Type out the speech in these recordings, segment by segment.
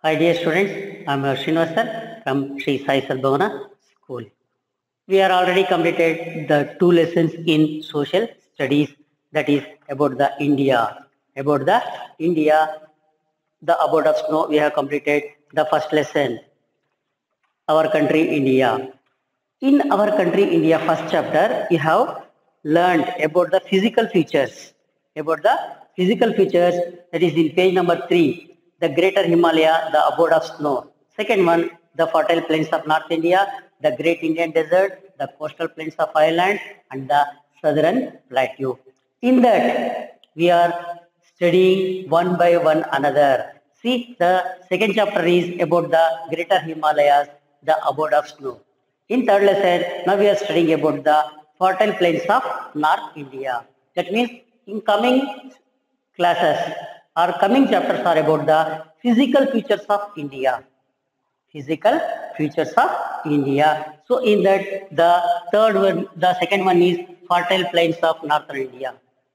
Hi dear students, I am Srinivas from Sri Sai Sadbhavana School. We are already completed the two lessons in social studies, that is about the India. About the India, the abode of snow, we have completed the first lesson, our country India. In our country India first chapter, we have learned about the physical features. About the physical features, that is in page number 3, the Greater Himalaya, the abode of snow. Second one, the fertile plains of North India, the Great Indian Desert, the coastal plains of Ireland, and the southern plateau. In that, we are studying one by one another. See, the second chapter is about the Greater Himalayas, the abode of snow. In third lesson, now we are studying about the fertile plains of North India. That means in coming classes or coming chapters are about the physical features of India. Physical features of India. So in that the second one is fertile plains of northern India.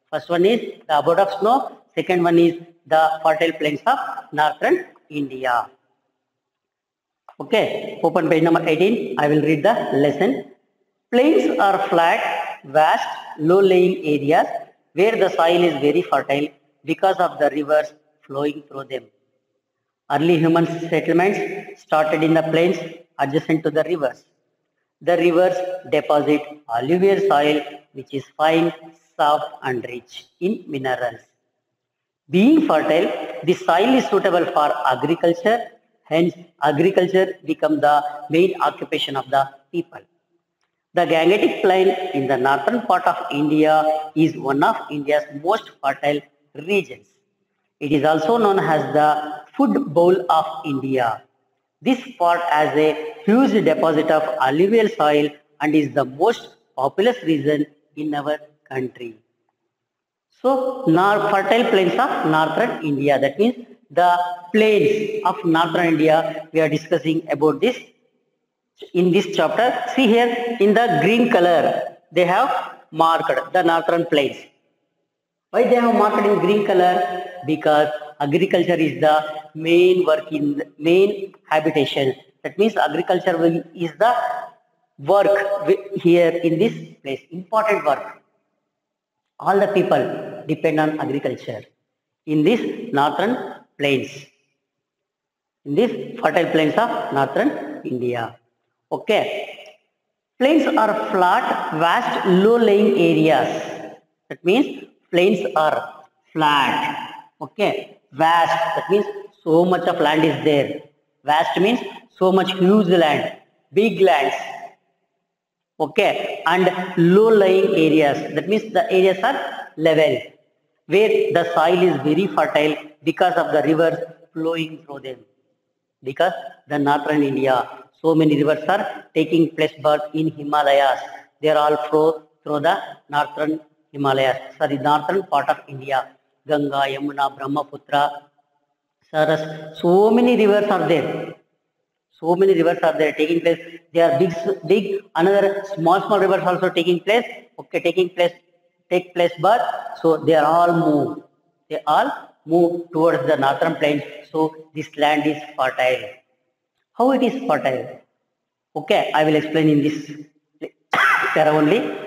First one is the abode of snow. Second one is the fertile plains of northern India. Okay, open page number 18. I will read the lesson. Plains are flat, vast, low-lying areas where the soil is very fertile because of the rivers flowing through them. Early human settlements started in the plains adjacent to the rivers. The rivers deposit alluvial soil which is fine, soft and rich in minerals. Being fertile, the soil is suitable for agriculture, hence agriculture becomes the main occupation of the people. The Gangetic Plain in the northern part of India is one of India's most fertile regions. It is also known as the food bowl of India. This part has a huge deposit of alluvial soil and is the most populous region in our country. So, fertile plains of northern India. That means the plains of northern India. We are discussing about this in this chapter. See here in the green color, they have marked the northern plains. Why they have marked in green color? Because agriculture is the main work in the main habitation. That means agriculture is the work here in this place. Important work. All the people depend on agriculture in this northern plains, in this fertile plains of northern India. Okay. Plains are flat, vast, low-lying areas. That means plains are flat. Okay. Vast, that means so much of land is there. Vast means so much huge land, big lands. Okay, and low-lying areas. That means the areas are level, where the soil is very fertile because of the rivers flowing through them. Because the northern India, so many rivers are taking place but in Himalayas. They are all flow through the northern Himalayas. Sorry, northern part of India. Ganga, Yamuna, Brahmaputra, Saras. So many rivers are there. So many rivers are there taking place. They are big. Another small rivers also taking place. Okay, take place, but so they are all move. They all move towards the northern plains. So this land is fertile. How it is fertile? Okay, I will explain in this there only.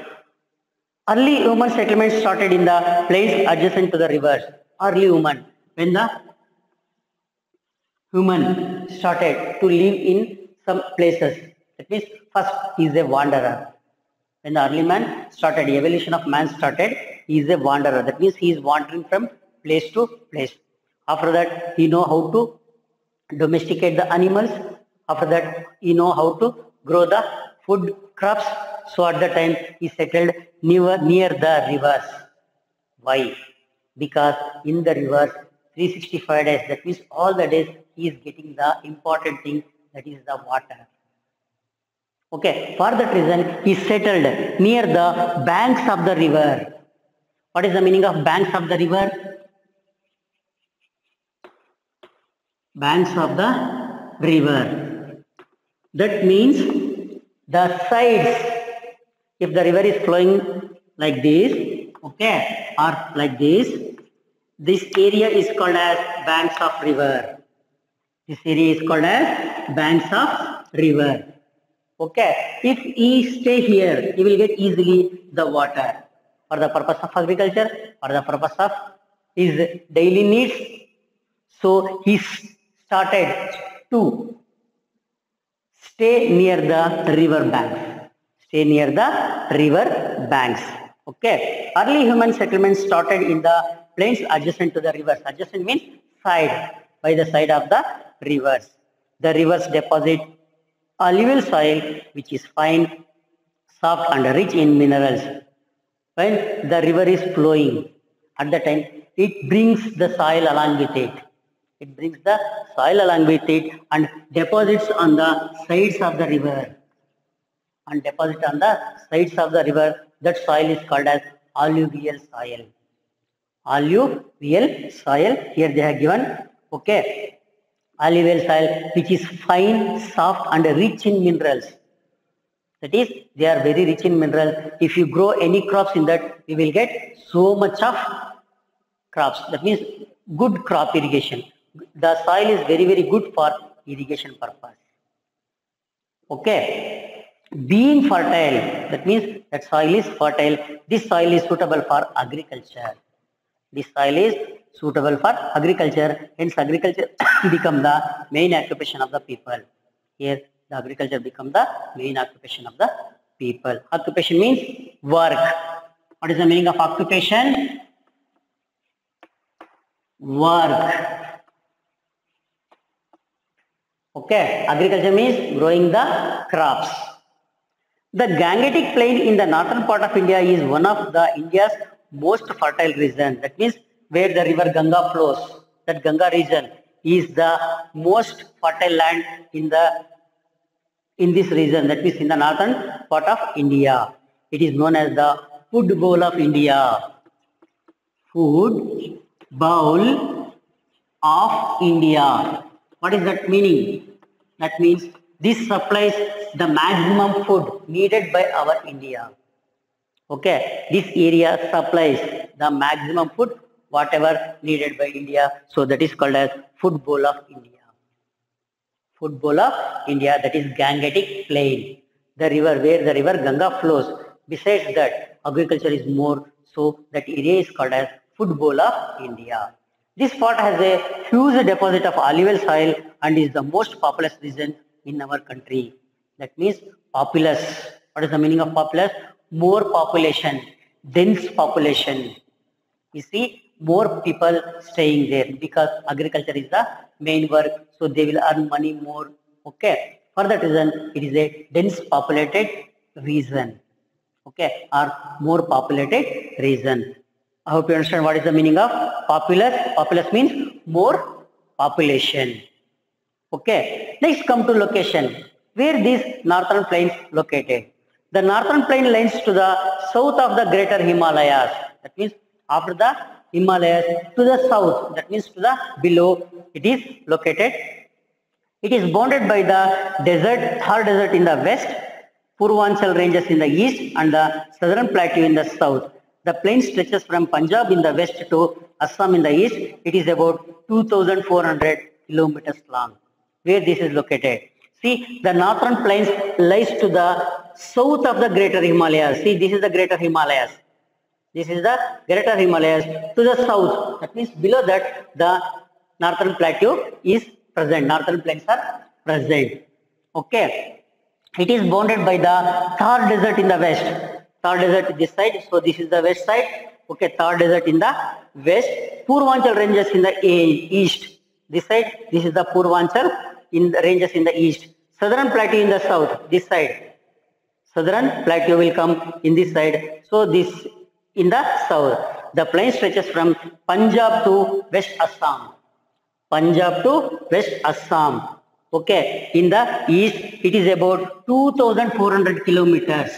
Early human settlements started in the plains adjacent to the rivers. Early human, when the human started to live in some places. That means first he is a wanderer. When the early man started, the evolution of man started, he is a wanderer. That means he is wandering from place to place. After that, he know how to domesticate the animals. After that, he know how to grow the food crops. So at the time, he settled near the rivers. Why? Because in the rivers, 365 days, that means all the days, he is getting the important thing, that is the water. Okay, for that reason, he settled near the banks of the river. What is the meaning of banks of the river? Banks of the river. That means the sides, if the river is flowing like this, okay, or like this area is called as banks of river. This area is called as banks of river. Okay. If he stay here, he will get easily the water for the purpose of agriculture, for the purpose of his daily needs. So he started to stay near the river banks. Stay near the river banks. Okay. Early human settlements started in the plains adjacent to the rivers. Adjacent means side, by the side of the rivers. The rivers deposit alluvial soil which is fine, soft and rich in minerals. When the river is flowing, at the time it brings the soil along with it. It brings the soil along with it and deposits on the sides of the river. And deposit on the sides of the river, that soil is called as alluvial soil. Alluvial soil, here they have given, okay, alluvial soil which is fine, soft and rich in minerals. That is, they are very rich in minerals. If you grow any crops in that, you will get so much of crops. That means good crop irrigation. The soil is very, very good for irrigation purpose. Okay. Being fertile, that means that soil is fertile. This soil is suitable for agriculture. This soil is suitable for agriculture. Hence, agriculture become the main occupation of the people. Here, the agriculture become the main occupation of the people. Occupation means work. What is the meaning of occupation? Work. Okay, agriculture means growing the crops. The Gangetic Plain in the northern part of India is one of the India's most fertile regions. That means where the river Ganga flows. That Ganga region is the most fertile land in this region. That means in the northern part of India. It is known as the food bowl of India. Food bowl of India. What is that meaning? That means this supplies the maximum food needed by our India. Okay, this area supplies the maximum food whatever needed by India. So that is called as food bowl of India. Food bowl of India, that is Gangetic Plain. The river where the river Ganga flows. Besides that, agriculture is more, so that area is called as food bowl of India. This part has a huge deposit of alluvial soil and is the most populous region in our country. That means populous. What is the meaning of populous? More population, dense population. You see, more people staying there because agriculture is the main work, so they will earn money more. Okay, for that reason, it is a dense populated region. Okay, or more populated region. I hope you understand what is the meaning of populous. Populous means more population. Okay, next come to location. Where these northern plains located? The northern plain lies to the south of the greater Himalayas. That means after the Himalayas to the south, that means to the below, it is located. It is bounded by the desert, Thar desert in the west, Purvanchal ranges in the east and the southern plateau in the south. The plain stretches from Punjab in the west to Assam in the east. It is about 2,400 kilometers long. Where this is located? See, the northern plains lies to the south of the greater Himalayas. See, this is the greater Himalayas. This is the greater Himalayas to the south. That means below that the northern plateau is present. Northern plains are present. Okay. It is bounded by the Thar desert in the west. Thar desert this side. So this is the west side. Okay. Thar desert in the west. Purvanchal ranges in the east. This side. This is the Purvanchal in the ranges in the east. Southern plateau in the south. This side. Southern plateau will come in this side. So this in the south. The plain stretches from Punjab to West Assam. Punjab to West Assam. Okay. In the east, it is about 2,400 kilometers.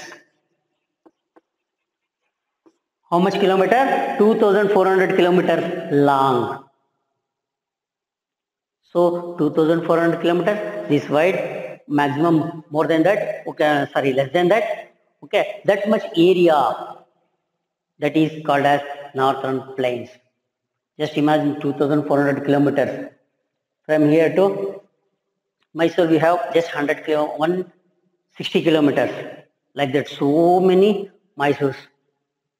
How much kilometer? 2,400 kilometers long. So 2,400 kilometers. This wide, maximum more than that. Okay. Sorry, less than that. Okay. That much area. That is called as northern plains. Just imagine 2,400 kilometers from here to Mysore we have just 160 kilometers. Like that, so many Mysores.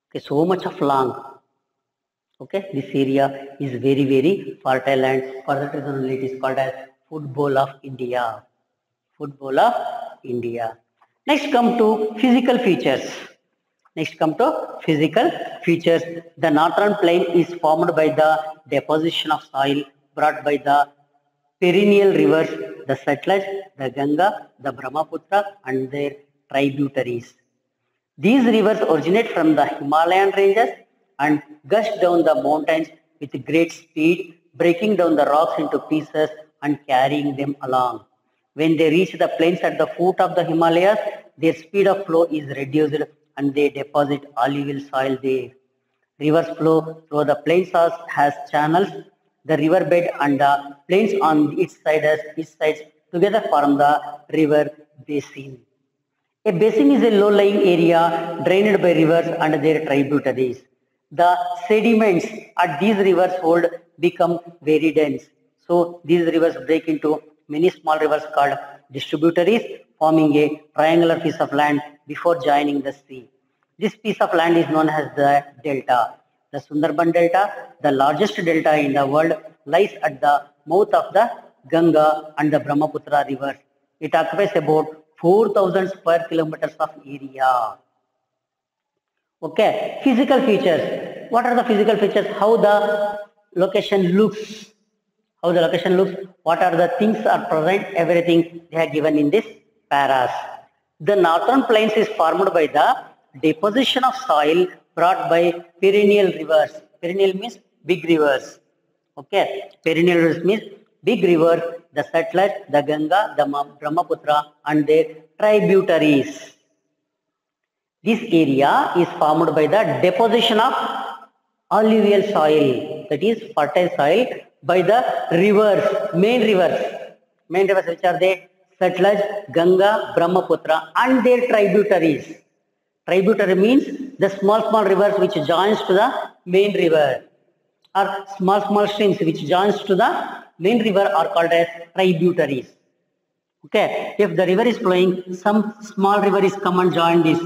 Okay, so much of long. Okay, this area is very, very fertile, and for that reason only it is called as football of India. Football of India. Next come to physical features. Next come to physical features. The northern plain is formed by the deposition of soil brought by the perennial rivers, the Satluj, the Ganga, the Brahmaputra and their tributaries. These rivers originate from the Himalayan ranges and gush down the mountains with great speed, breaking down the rocks into pieces and carrying them along. When they reach the plains at the foot of the Himalayas, their speed of flow is reduced and they deposit alluvial soil there. Rivers flow through the plains has channels. The riverbed and the plains on its sides together form the river basin. A basin is a low-lying area drained by rivers and their tributaries. The sediments at these rivers hold become very dense. So these rivers break into many small rivers called distributaries, forming a triangular piece of land before joining the sea. This piece of land is known as the delta. The Sundarban Delta, the largest delta in the world, lies at the mouth of the Ganga and the Brahmaputra rivers. It occupies about 4,000 square kilometers of area. Okay, physical features. What are the physical features? How the location looks. How the location looks. What are the things are present? Everything they have given in this paras. The northern plains is formed by the deposition of soil brought by perennial rivers. Perennial means big rivers. Okay, perennial rivers means big rivers, the Satluj, the Ganga, the Brahmaputra and their tributaries. This area is formed by the deposition of alluvial soil, that is fertile soil, by the rivers, main rivers. Main rivers which are they? Satluj, Ganga, Brahmaputra and their tributaries. Tributary means the small rivers which joins to the main river, or small streams which joins to the main river are called as tributaries. Okay, if the river is flowing, some small river is come and join this.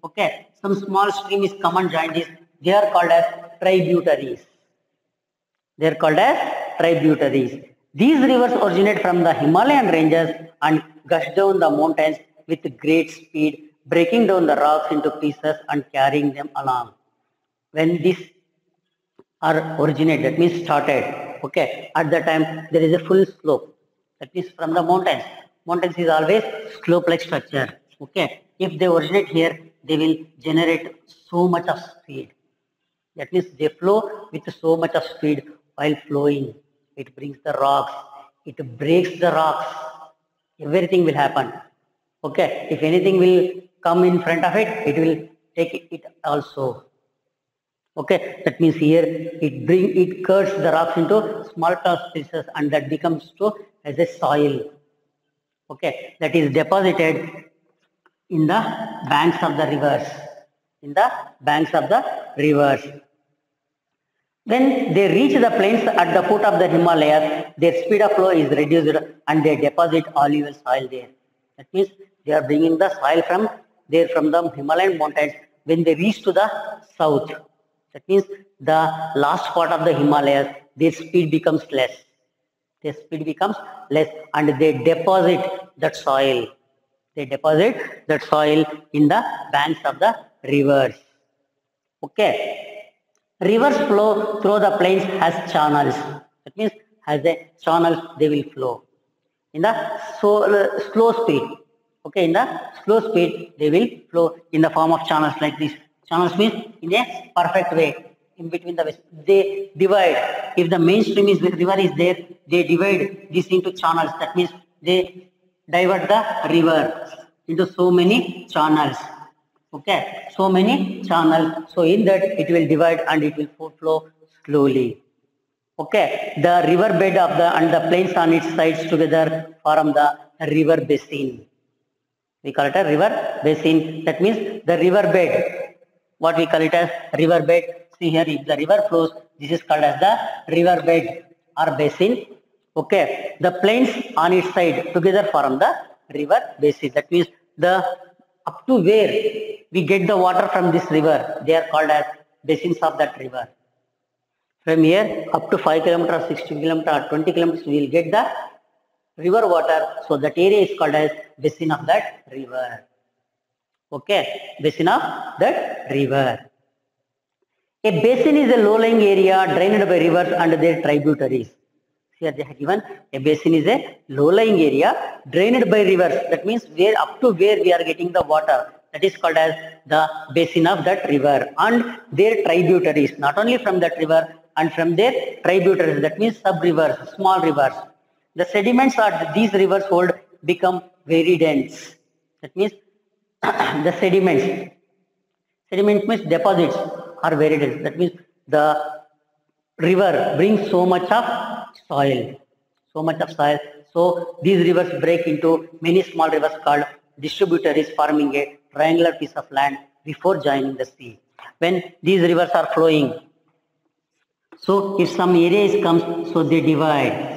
Okay, some small stream is come and join this. They are called as tributaries. They are called as tributaries. These rivers originate from the Himalayan ranges and gush down the mountains with great speed, breaking down the rocks into pieces and carrying them along. When these are originated, that means started, okay, at the time there is a full slope. That means from the mountains. Mountains is always slope-like structure. Okay, if they originate here, they will generate so much of speed. That means they flow with so much of speed while flowing. It brings the rocks. It breaks the rocks. Everything will happen. Okay, if anything will come in front of it, it will take it also. Okay, that means here it cuts the rocks into small pieces and that becomes to as a soil. Okay, that is deposited in the banks of the rivers. In the banks of the rivers. When they reach the plains at the foot of the Himalayas, their speed of flow is reduced and they deposit alluvial soil there. That means they are bringing the soil from there from the Himalayan mountains. When they reach to the south, that means the last part of the Himalayas, their speed becomes less. Their speed becomes less and they deposit that soil. They deposit that soil in the banks of the rivers. Okay. Rivers flow through the plains as channels. That means as a channels they will flow. In the slow speed. Okay, in the slow speed they will flow in the form of channels like this. Channels means in a perfect way. In between they divide. If the mainstream is river is there, they divide this into channels. That means they divert the river into so many channels. Okay, so many channels. So in that it will divide and it will flow slowly. Okay, the river bed of the and the plains on its sides together form the river basin. We call it a river basin. That means the river bed. What we call it as river bed. See here, if the river flows, this is called as the river bed or basin. Okay, the plains on its side together form the river basin. That means the up to where we get the water from this river, they are called as basins of that river. From here up to 5 kilometers, 16 kilometers, 20 kilometers, we will get the river water. So that area is called as basin of that river. Okay, basin of that river. A basin is a low-lying area drained by rivers and their tributaries. Here they have given a basin is a low-lying area drained by rivers. That means where up to where we are getting the water. That is called as the basin of that river and their tributaries. Not only from that river and from their tributaries. That means sub-rivers, small rivers. The sediments are these rivers hold become very dense. That means the sediments. Sediment means deposits are very dense. That means the river brings so much of soil. So these rivers break into many small rivers called distributaries, forming a triangular piece of land before joining the sea. When these rivers are flowing, so if some area comes, so they divide.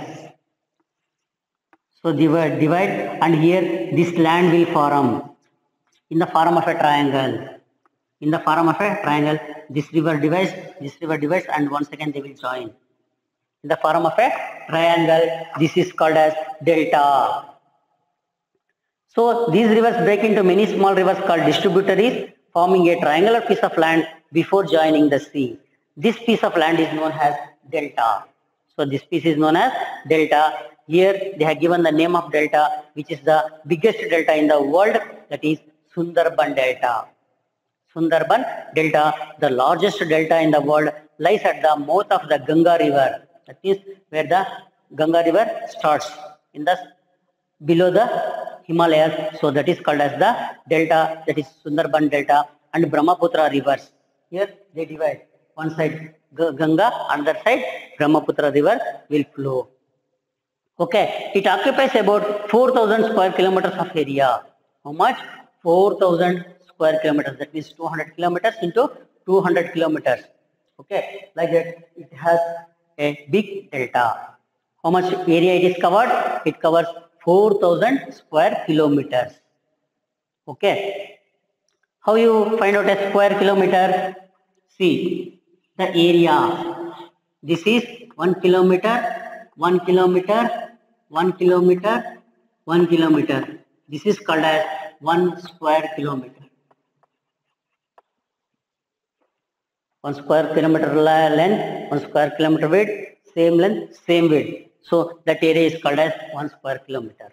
So divide, and here this land will form in the form of a triangle. In the form of a triangle, this river divides, and once again they will join. In the form of a triangle, this is called as delta. So these rivers break into many small rivers called distributaries, forming a triangular piece of land before joining the sea. This piece of land is known as delta. So this piece is known as delta. Here they have given the name of delta, which is the biggest delta in the world, that is Sundarban Delta. Sundarban Delta, the largest delta in the world, lies at the mouth of the Ganga River. That is where the Ganga River starts, in the below the Himalayas. So that is called as the delta, that is Sundarban Delta, and Brahmaputra rivers. Here they divide. One side Ganga, another side Brahmaputra river will flow. Okay, it occupies about 4,000 square kilometers of area. How much? 4,000 square kilometers. That means 200 kilometers into 200 kilometers. Okay, like that, it has a big delta. How much area it is covered? It covers 4,000 square kilometers. Okay, how you find out a square kilometer? See the area. This is 1 kilometer, 1 kilometer, 1 kilometer, 1 kilometer. This is called as 1 square kilometer. 1 square kilometer length, 1 square kilometer width, same length, same width. So that area is called as 1 square kilometer.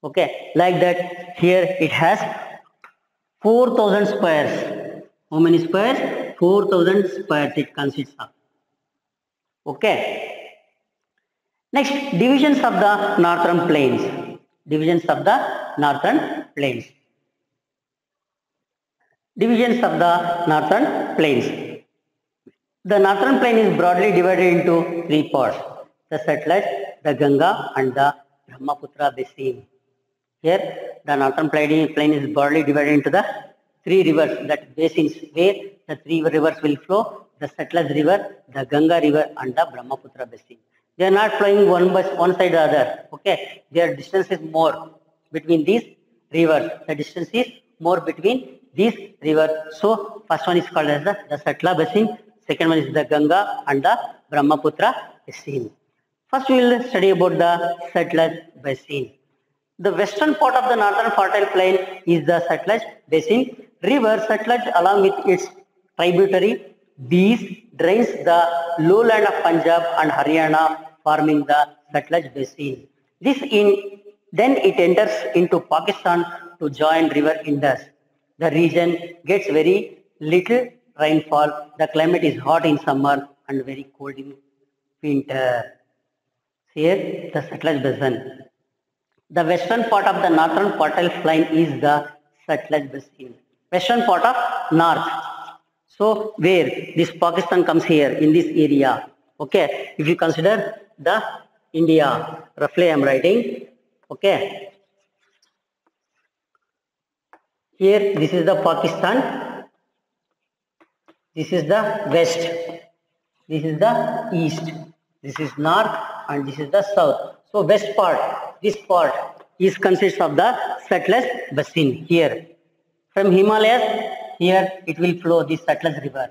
Okay, like that, here it has 4,000 squares. How many squares? 4,000 squares it consists of. Okay. Next, divisions of the northern plains. Divisions of the northern plains. Divisions of the northern plains. The northern plain is broadly divided into 3 parts: the Satluj, the Ganga, and the Brahmaputra basin. Here, the northern plain is broadly divided into the 3 rivers, that basins, where the 3 rivers will flow: the Satluj river, the Ganga river, and the Brahmaputra basin. They are not flowing one side or the other. Okay, their distance is more between these rivers. The distance is more between these rivers. So first one is called as the Satluj basin. Second one is the Ganga and the Brahmaputra basin. First we will study about the Satluj basin. The western part of the northern fertile plain is the Satluj basin. River Satluj, along with its tributary Beas, drains the lowland of Punjab and Haryana, forming the Satluj basin. Then it enters into Pakistan to join river Indus. The region gets very little rainfall. The climate is hot in summer and very cold in winter. Here, the Satluj basin. The western part of the northern fertile plain is the Satluj basin. Western part of north. So where this Pakistan comes here in this area. Okay, if you consider the India, roughly I am writing. Okay, here this is the Pakistan. This is the west. This is the east. This is north. and this is the south. So west part, this part is consists of the Satluj basin here. From Himalayas, here it will flow this Satluj river.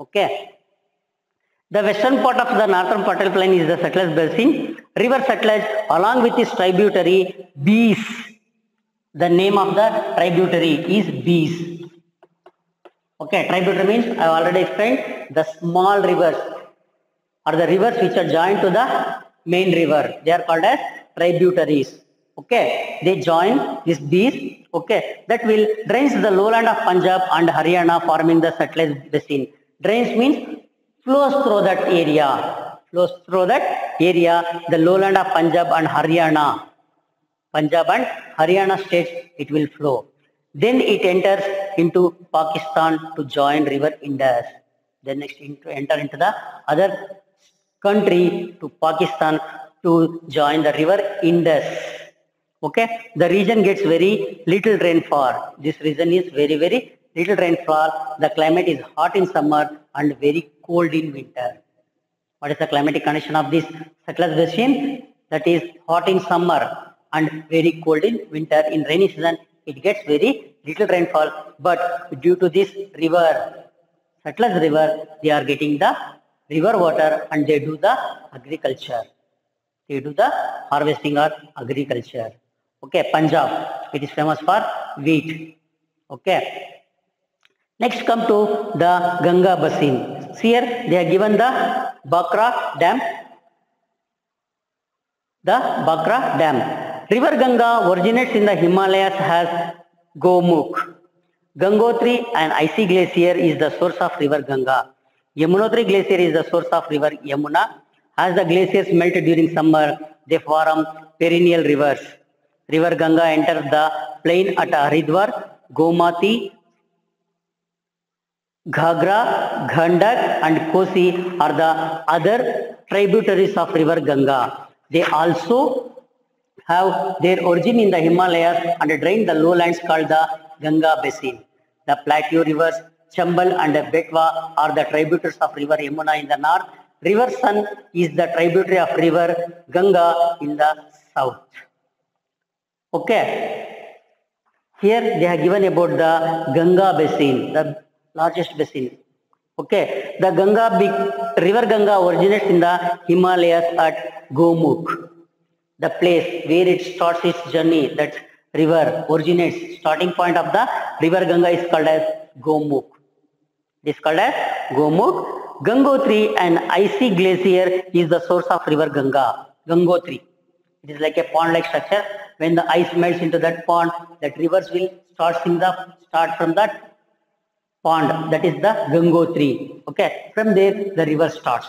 Okay. The western part of the northern fertile plain is the Satluj basin. River Satluj along with its tributary Beas. The name of the tributary is Beas. Okay, tributary means I have already explained the small rivers or the rivers which are joined to the main river. They are called as tributaries. Okay, they join this Beas. Okay, that will drains the lowland of Punjab and Haryana, forming the Satluj basin. Drains means flows through that area. Flows through that area, the lowland of Punjab and Haryana. Punjab and Haryana states it will flow. Then it enters into Pakistan to join river Indus. Then next enter into the other country to Pakistan to join the river Indus. Okay, the region gets very little rainfall. This region is very little rainfall. The climate is hot in summer and very cold in winter. What is the climatic condition of this Satluj basin? That is hot in summer and very cold in winter. In rainy season, it gets very little rainfall. But due to this river, Satluj river, they are getting the river water and they do the agriculture. They do the harvesting or agriculture. Okay, Punjab, it is famous for wheat. Okay. Next come to the Ganga basin. Here they are given the Bhakra Dam. The Bhakra Dam. River Ganga originates in the Himalayas as Gomukh. Gangotri, an icy glacier, is the source of river Ganga. Yamunotri glacier is the source of river Yamuna. As the glaciers melt during summer, they form perennial rivers. River Ganga enters the plain at Haridwar, Gomati, Ghagra, Ghandak and Kosi are the other tributaries of river Ganga. They also have their origin in the Himalayas and drain the lowlands called the Ganga basin. The plateau rivers Chambal and Betwa are the tributaries of river Yamuna in the north. River Sun is the tributary of river Ganga in the south. Okay. Here they have given about the Ganga basin, the largest basin. Okay, the river Ganga originates in the Himalayas at Gomukh, the place where it starts its journey. That river originates. Starting point of the river Ganga is called as Gomukh. It is called as Gomukh. Gangotri, an icy glacier, is the source of river Ganga. Gangotri. It is like a pond-like structure. When the ice melts into that pond, that rivers will start from that pond, that is the Gangotri. Okay, from there the river starts.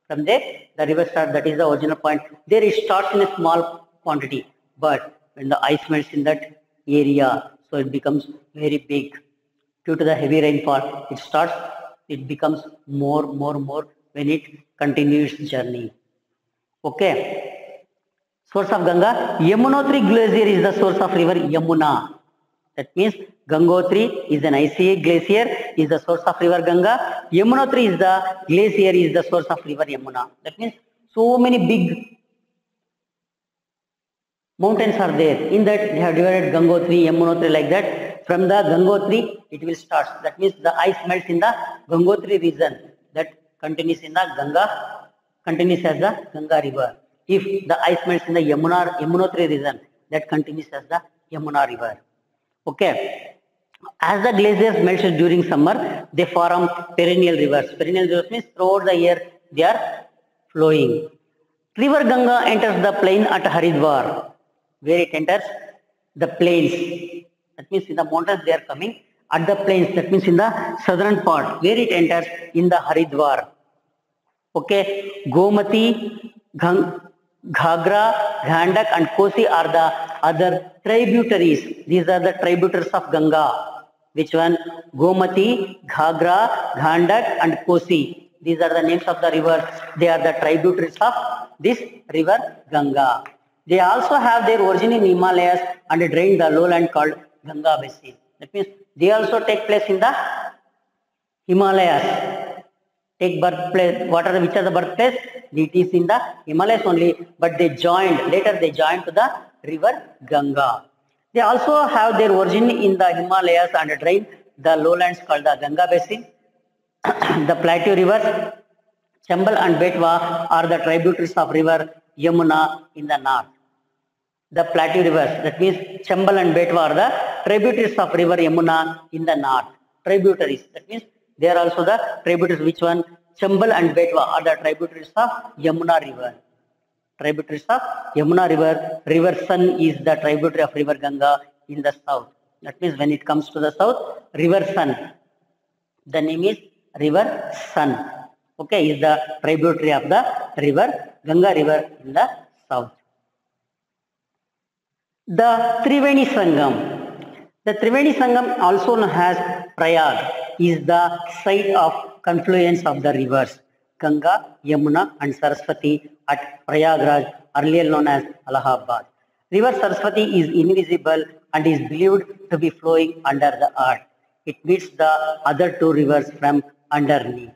From there the river starts, that is the original point. There it starts in a small quantity, but when the ice melts in that area, so it becomes very big. Due to the heavy rainfall, it becomes more when it continues its journey. Okay. Source of Ganga, Yamunotri glacier is the source of river Yamuna. That means Gangotri is an icy glacier, is the source of river Ganga. Yamunotri is the glacier, is the source of river Yamuna. That means so many big mountains are there. In that they have divided Gangotri, Yamunotri like that. From the Gangotri, it will start. That means the ice melts in the Gangotri region. That continues in the Ganga, continues as the Ganga river. If the ice melts in the Yamunotri region, that continues as the Yamuna river. Okay. As the glaciers melt during summer, they form perennial rivers. Perennial rivers means throughout the year they are flowing. River Ganga enters the plain at Haridwar, where it enters the plains. That means in the mountains they are coming. At the plains, that means in the southern part, where it enters in the Haridwar. Okay. Gomati, Ghagra, Ghandak and Kosi are the other tributaries. These are the tributaries of Ganga. Which one? Gomati, Ghagra, Ghandak and Kosi. These are the names of the rivers. They are the tributaries of this river Ganga. They also have their origin in Himalayas and drain the lowland called Ganga basin. That means they also take place in the Himalayas. take birthplace. Which are the birthplace? It is in the Himalayas only, but they joined, later they joined to the river Ganga. They also have their origin in the Himalayas and drain the lowlands called the Ganga Basin. The plateau rivers, Chambal and Betwa are the tributaries of river Yamuna in the north. The plateau rivers, that means Chambal and Betwa are the tributaries of river Yamuna in the north. Tributaries, that means they are also the tributaries. Which one? Chambal and Betwa are the tributaries of Yamuna river. Tributaries of Yamuna river. River Sun is the tributary of river Ganga in the south. That means when it comes to the south, river Sun, the name is river Sun. Okay, is the tributary of the river Ganga river in the south. The Triveni Sangam. The Triveni Sangam, also known as Prayag, is the site of confluence of the rivers Ganga, Yamuna and Saraswati at Prayagraj, earlier known as Allahabad. River Saraswati is invisible and is believed to be flowing under the earth. It meets the other two rivers from underneath.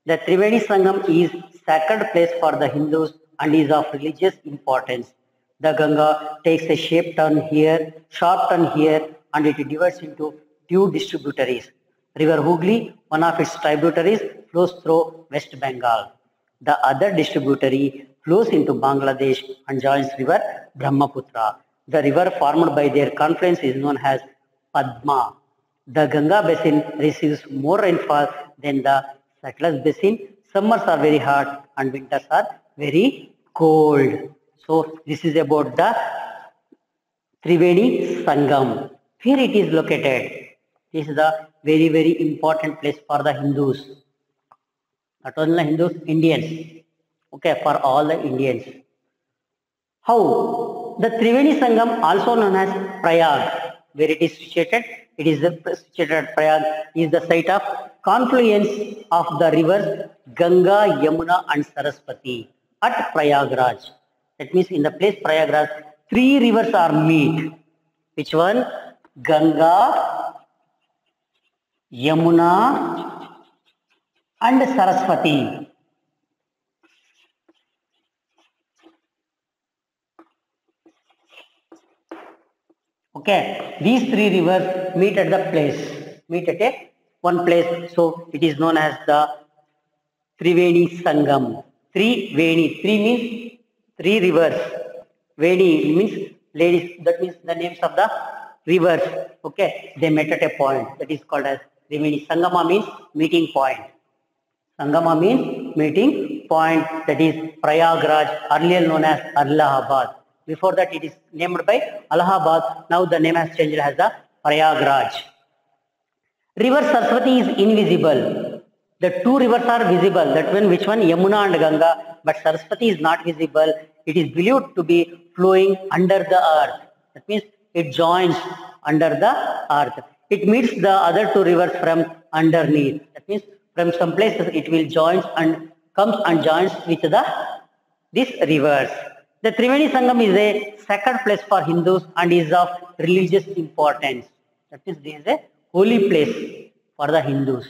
The Triveni Sangam is sacred place for the Hindus and is of religious importance. The Ganga takes a sharp turn here, and it divides into two distributaries. River Hooghly, one of its tributaries, flows through West Bengal. The other distributary flows into Bangladesh and joins river Brahmaputra. The river formed by their confluence is known as Padma. The Ganga basin receives more rainfall than the Satluj basin. Summers are very hot and winters are very cold. So this is about the Triveni Sangam. Here it is located. This is the very, very important place for the Hindus. Not only Hindus, Indians. Okay, for all the Indians. How? The Triveni Sangam, also known as Prayag, where it is situated. It is situated at Prayag, is the site of confluence of the rivers Ganga, Yamuna and Saraswati at Prayagraj. That means in the place Prayagraj, three rivers are meet. Which one? Ganga, Yamuna and Saraswati. Okay, these three rivers meet at the place, one place. So it is known as the Triveni Sangam. Triveni, three means three rivers. Veni means ladies, that means the names of the rivers. Okay, they met at a point, that is called as Triveni. Sangama means meeting point. Sangama means meeting point, that is Prayagraj, earlier known as Allahabad. Before that it is named by Allahabad. Now the name has changed as the Prayagraj. River Saraswati is invisible. The two rivers are visible. That one, which one? Yamuna and Ganga. But Saraswati is not visible. It is believed to be flowing under the earth. That means it joins under the earth. It meets the other two rivers from underneath. That means from some places it will join and comes and joins with these rivers. The Triveni Sangam is a sacred place for Hindus and is of religious importance. That means this is a holy place for the Hindus.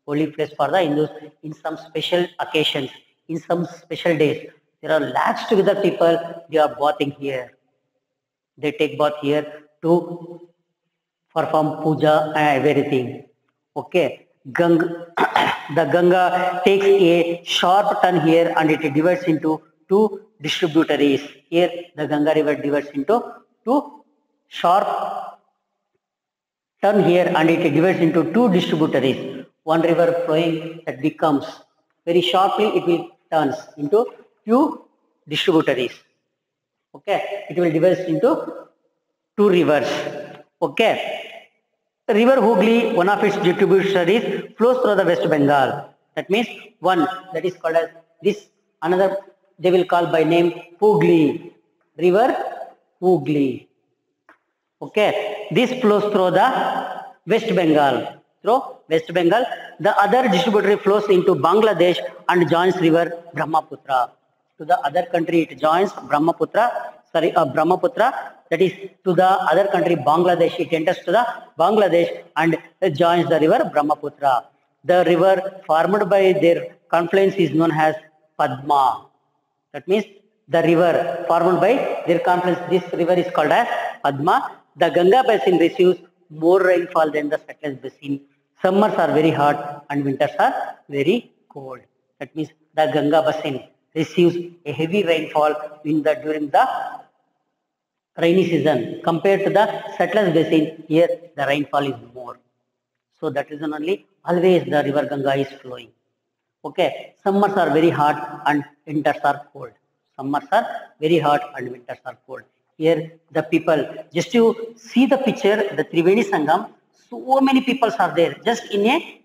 Holy place for the Hindus in some special occasions, in some special days. There are lakhs together people, they are bathing here. They take bath here to perform puja and everything. Okay. The Ganga takes a sharp turn here and it divides into two distributaries. Here the Ganga river divides into two sharp turn here and it divides into two distributaries. One river flowing that becomes very sharply, it will turns into two distributaries. Okay, it will divide into two rivers. Okay. River Hooghly, one of its tributaries, flows through the West Bengal. That means one that is called as this, another they will call by name Hooghly. River Hooghly. Okay, this flows through the West Bengal. Through West Bengal, the other distributary flows into Bangladesh and joins river Brahmaputra. To the other country it joins Brahmaputra. That is to the other country Bangladesh. It enters to the Bangladesh and joins the river Brahmaputra. The river formed by their confluence is known as Padma. That means the river formed by their confluence, this river is called as Padma. The Ganga basin receives more rainfall than the Satluj basin. Summers are very hot and winters are very cold. That means the Ganga basin receives a heavy rainfall during the rainy season. Compared to the Satluj basin, here the rainfall is more. So that reason only always the river Ganga is flowing. Okay, summers are very hot and winters are cold. Summers are very hot and winters are cold. Here the people, just to see the picture, the Triveni Sangam, so many people are there. Just in a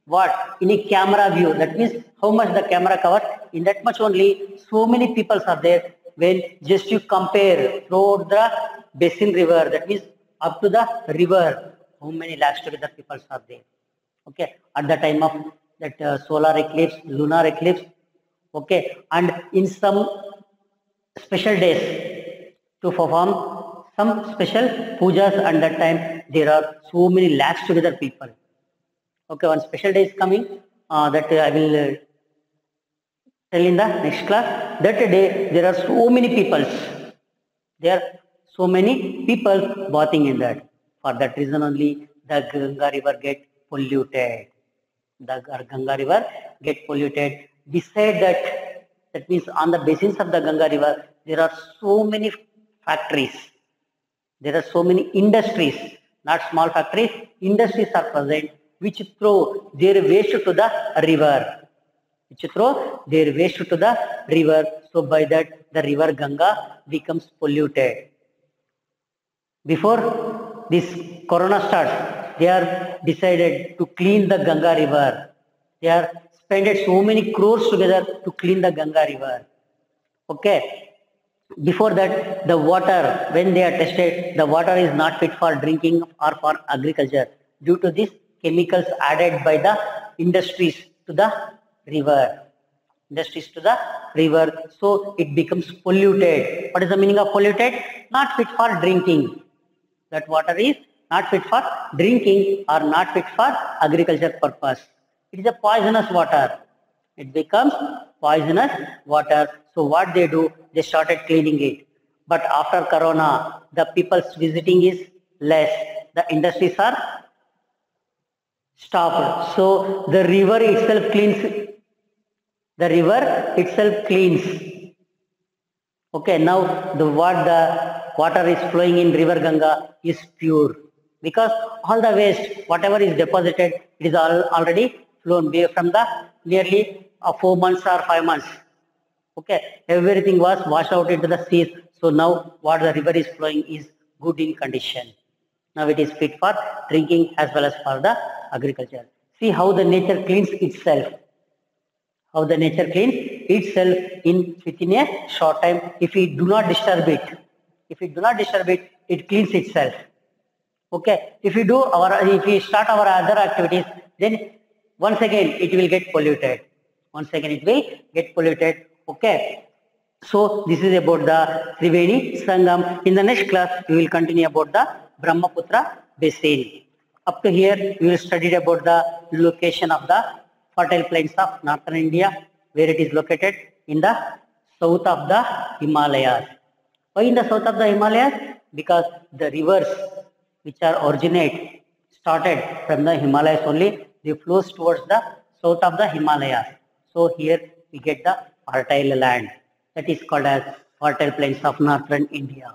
what? In a camera view. That means how much the camera covers. In that much only, so many people are there. When just you compare throughout the basin river, that means up to the river, how many lakhs together people are there. Okay, at the time of that solar eclipse, lunar eclipse. Okay, and in some special days to perform some special pujas, and that time there are so many lakhs together people. Okay, one special day is coming that I will tell in the next class. That day there are so many people. There are so many people bathing in that. For that reason only the Ganga river get polluted. The Ganga river get polluted. Beside that, that means on the basins of the Ganga river, there are so many factories. There are so many industries, not small factories. Industries are present which throw their waste to the river. So by that the river Ganga becomes polluted. Before this corona starts, they are decided to clean the Ganga river. They are spent so many crores together to clean the Ganga river. Okay. Before that, the water, when they are tested, the water is not fit for drinking or for agriculture due to these chemicals added by the industries to the river. So it becomes polluted. What is the meaning of polluted? Not fit for drinking. That water is not fit for drinking or not fit for agriculture purpose. It is a poisonous water. It becomes poisonous water. So what they do, they started cleaning it. But after corona, the people's visiting is less. The industries are stopped. So the river itself cleans. Okay, now the water is flowing in river Ganga is pure. Because all the waste, whatever is deposited, it is already flown away from the nearly 4 months or 5 months. Okay, everything was washed out into the seas. So now what the river is flowing is good in condition. Now it is fit for drinking as well as for the agriculture. See how the nature cleans itself. Within a short time. If we do not disturb it, it cleans itself. Okay. If we start our other activities, then once again it will get polluted. Okay. So this is about the Triveni Sangam. In the next class, we will continue about the Brahmaputra basin. Up to here, we will study about the location of the fertile plains of northern India, where it is located in the south of the Himalayas. Why in the south of the Himalayas? Because the rivers which are started from the Himalayas only, they flows towards the south of the Himalayas. So here we get the fertile land. That is called as fertile plains of northern India.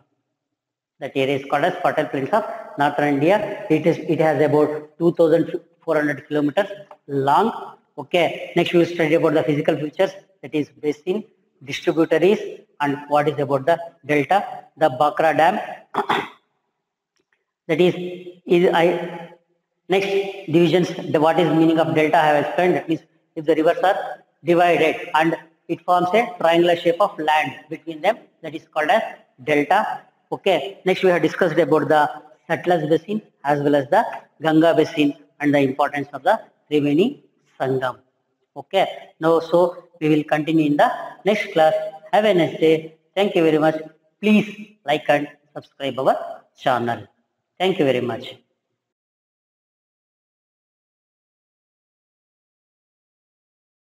That area is called as fertile plains of northern India. It has about 2,400 kilometers long. Okay. Next we will study about the physical features, that is basin, distributaries, and what is about the delta, the Bakra Dam. Next divisions, what is meaning of delta I have explained. That means if the rivers are divided and it forms a triangular shape of land between them, that is called as delta. Okay. Next we have discussed about the Satluj basin as well as the Ganga basin and the importance of the Triveni Sangam. Okay. Now, so we will continue in the next class. Have a nice day. Thank you very much. Please like and subscribe our channel. Thank you very much.